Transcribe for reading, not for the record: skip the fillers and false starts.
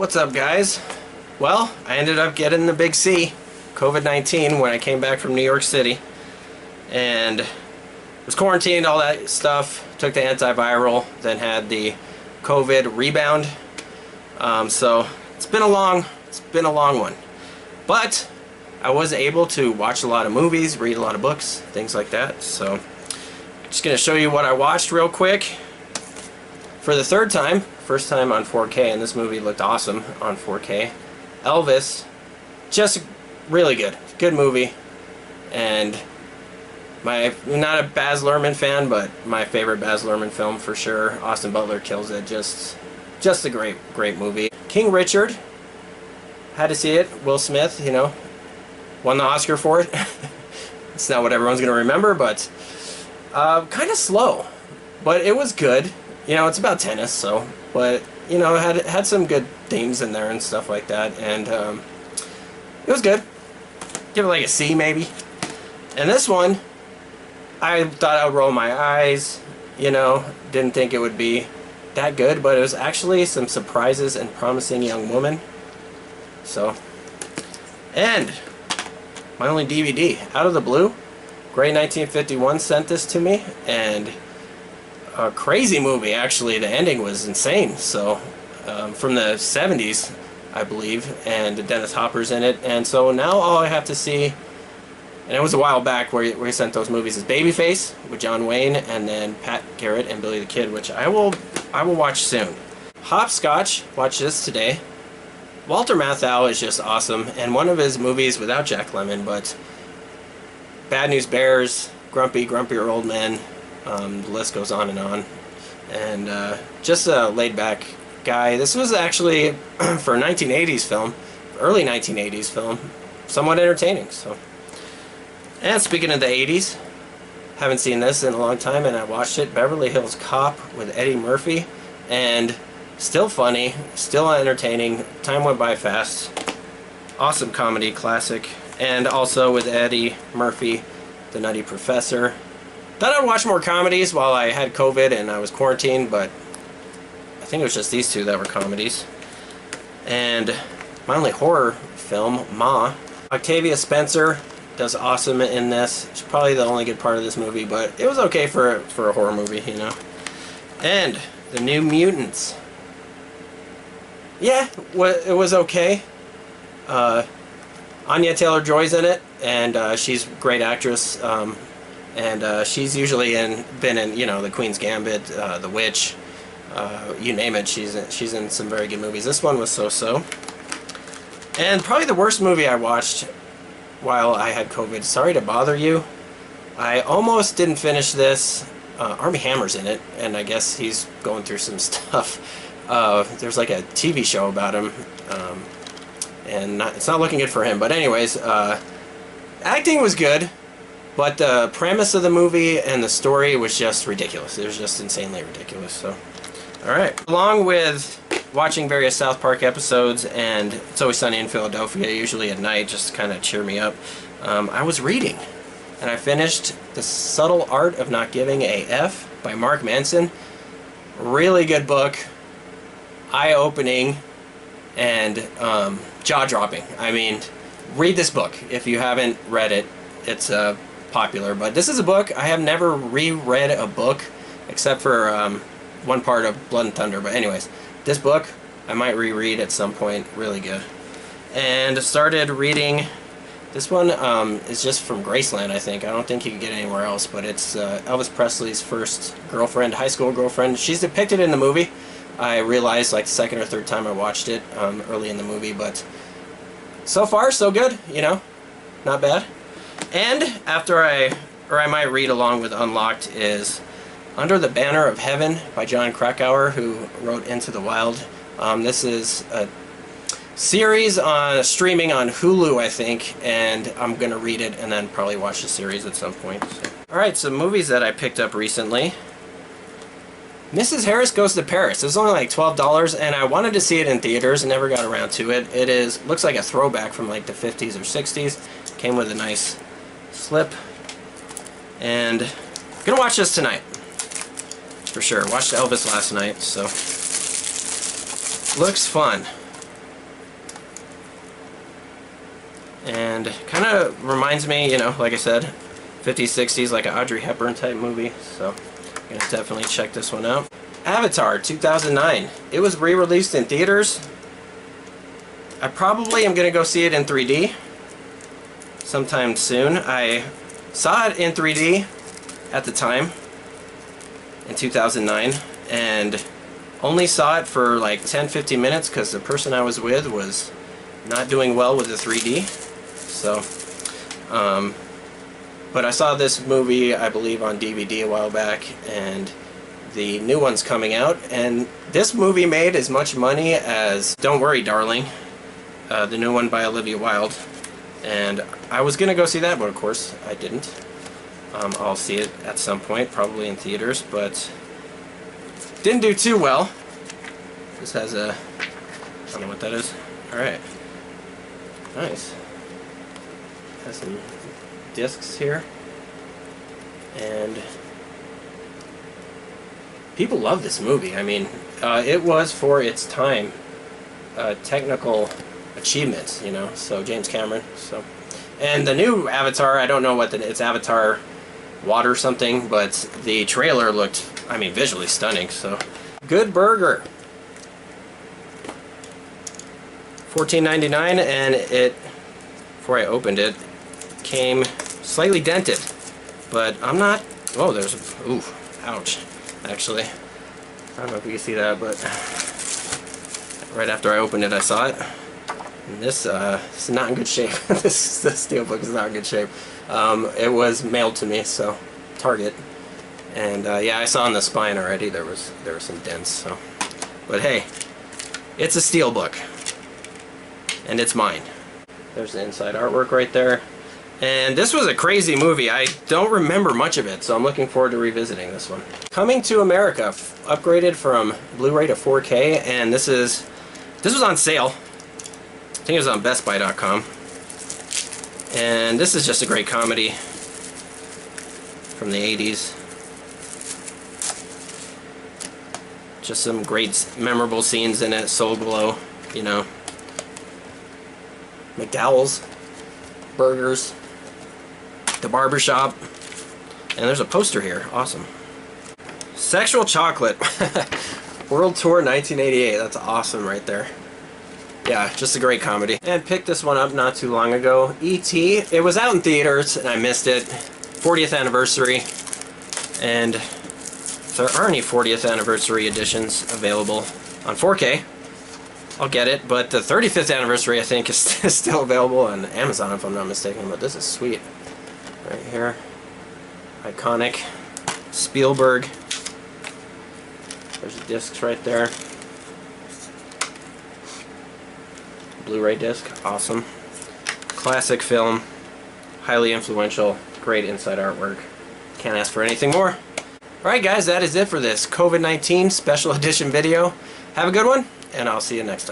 What's up, guys? Well, I ended up getting the big C, COVID-19, when I came back from New York City, and was quarantined, all that stuff, took the antiviral, then had the COVID rebound. So it's been a long one, but I was able to watch a lot of movies, read a lot of books, things like that. So just gonna show you what I watched real quick for the third time. First time on 4K, and this movie looked awesome on 4K. Elvis, just really good movie, and I'm not a Baz Luhrmann fan, but my favorite Baz Luhrmann film for sure. Austin Butler kills it. Just a great movie. King Richard, had to see it. Will Smith, you know, won the Oscar for it. It's not what everyone's gonna remember, but kind of slow, but it was good. You know, it's about tennis, so, but you know, it had some good themes in there and stuff like that, and it was good. Give it like a C maybe. And this one, I thought I would roll my eyes, you know, didn't think it would be that good, but it was actually some surprises and promising young woman. So, and my only DVD, Out of the Blue, Gray 1951 sent this to me, and a crazy movie actually. The ending was insane. So, from the 70s, I believe, and Dennis Hopper's in it, and so now all I have to see, and it was a while back where he sent those movies, is Babyface with John Wayne, and then Pat Garrett and Billy the Kid, which I will watch soon. Hopscotch, watch this today. Walter Matthau is just awesome, and one of his movies without Jack Lemmon, but Bad News Bears, Grumpier Old Men, the list goes on, and just a laid-back guy. This was actually, for a 1980s film, early 1980s film, somewhat entertaining. So, and speaking of the 80s, haven't seen this in a long time, and I watched it, Beverly Hills Cop with Eddie Murphy, and still funny, still entertaining. Time went by fast. Awesome comedy classic. And also with Eddie Murphy, The Nutty Professor. Thought I'd watch more comedies while I had COVID and I was quarantined, but I think it was just these two that were comedies. And my only horror film, Ma. Octavia Spencer does awesome in this. She's probably the only good part of this movie, but it was okay for a horror movie, you know. And The New Mutants. Yeah, it was okay. Anya Taylor-Joy's in it, and she's a great actress. And she's usually been in, you know, The Queen's Gambit, The Witch, you name it. She's in some very good movies. This one was so-so. And probably the worst movie I watched while I had COVID, Sorry to Bother You. I almost didn't finish this. Armie Hammer's in it, and I guess he's going through some stuff. There's like a TV show about him, and it's not looking good for him. But anyways, acting was good. But the premise of the movie and the story was just ridiculous. It was just insanely ridiculous. So, alright. Along with watching various South Park episodes and It's Always Sunny in Philadelphia, usually at night, just to kind of cheer me up, I was reading. And I finished The Subtle Art of Not Giving a F by Mark Manson. Really good book. Eye-opening and jaw-dropping. I mean, read this book if you haven't read it. It's popular, but this is a book. I have never reread a book except for one part of Blood and Thunder, but anyways, this book I might reread at some point. Really good. And started reading this one. Is just from Graceland, I think. I don't think you can get it anywhere else, but it's Elvis Presley's first girlfriend, high school girlfriend. She's depicted in the movie. I realized like the second or third time I watched it, early in the movie, but so far so good, you know, not bad. And after I might read along with Unlocked, is Under the Banner of Heaven by John Krakauer, who wrote Into the Wild. This is a series streaming on Hulu, I think, and I'm going to read it and then probably watch the series at some point. So. Alright, some movies that I picked up recently. Mrs. Harris Goes to Paris. It was only like $12, and I wanted to see it in theaters and never got around to it. It looks like a throwback from like the 50s or 60s. Came with a nice slip, and I'm gonna watch this tonight for sure. Watched Elvis last night, so looks fun. And kind of reminds me, you know, like I said, 50s, 60s, like an Audrey Hepburn type movie. So I'm going to definitely check this one out. Avatar 2009. It was re-released in theaters. I probably am going to go see it in 3D sometime soon. I saw it in 3D at the time in 2009 and only saw it for like 10-15 minutes because the person I was with was not doing well with the 3D. So, but I saw this movie, I believe, on DVD a while back, and the new one's coming out, and this movie made as much money as Don't Worry Darling, the new one by Olivia Wilde, and I was gonna go see that, but of course I didn't. I'll see it at some point, probably in theaters, but didn't do too well. This has a, I don't know what that is. Alright. Nice. Has some discs here. And people love this movie. I mean, it was for its time technical achievements, you know, so James Cameron. So, and the new Avatar, I don't know what it's Avatar Water something, but the trailer looked, I mean, visually stunning. So, good burger. $14.99, and it, before I opened it, came slightly dented, but I'm not, oh, there's, ooh, ouch, actually. I don't know if you can see that, but right after I opened it, I saw it. And this is not in good shape. this Steelbook is not in good shape. It was mailed to me, so Target, and yeah, I saw on the spine already there were some dents. So, but hey, it's a Steelbook, and it's mine. There's the inside artwork right there. And this was a crazy movie. I don't remember much of it, so I'm looking forward to revisiting this one. Coming to America, upgraded from Blu-ray to 4K, and this was on sale. I think it was on BestBuy.com. And this is just a great comedy from the 80s. Just some great memorable scenes in it. Soul Glow, you know. McDowell's, burgers, the barbershop, and there's a poster here. Awesome. Sexual Chocolate. World Tour 1988. That's awesome right there. Yeah, just a great comedy. And picked this one up not too long ago. E.T. It was out in theaters and I missed it. 40th anniversary. And if there are any 40th anniversary editions available on 4K, I'll get it. But the 35th anniversary, I think, is still available on Amazon, if I'm not mistaken. But this is sweet. Right here. Iconic. Spielberg. There's the discs right there. Blu-ray disc, awesome. Classic film, highly influential, great inside artwork. Can't ask for anything more. Alright guys, that is it for this COVID-19 special edition video. Have a good one, and I'll see you next time.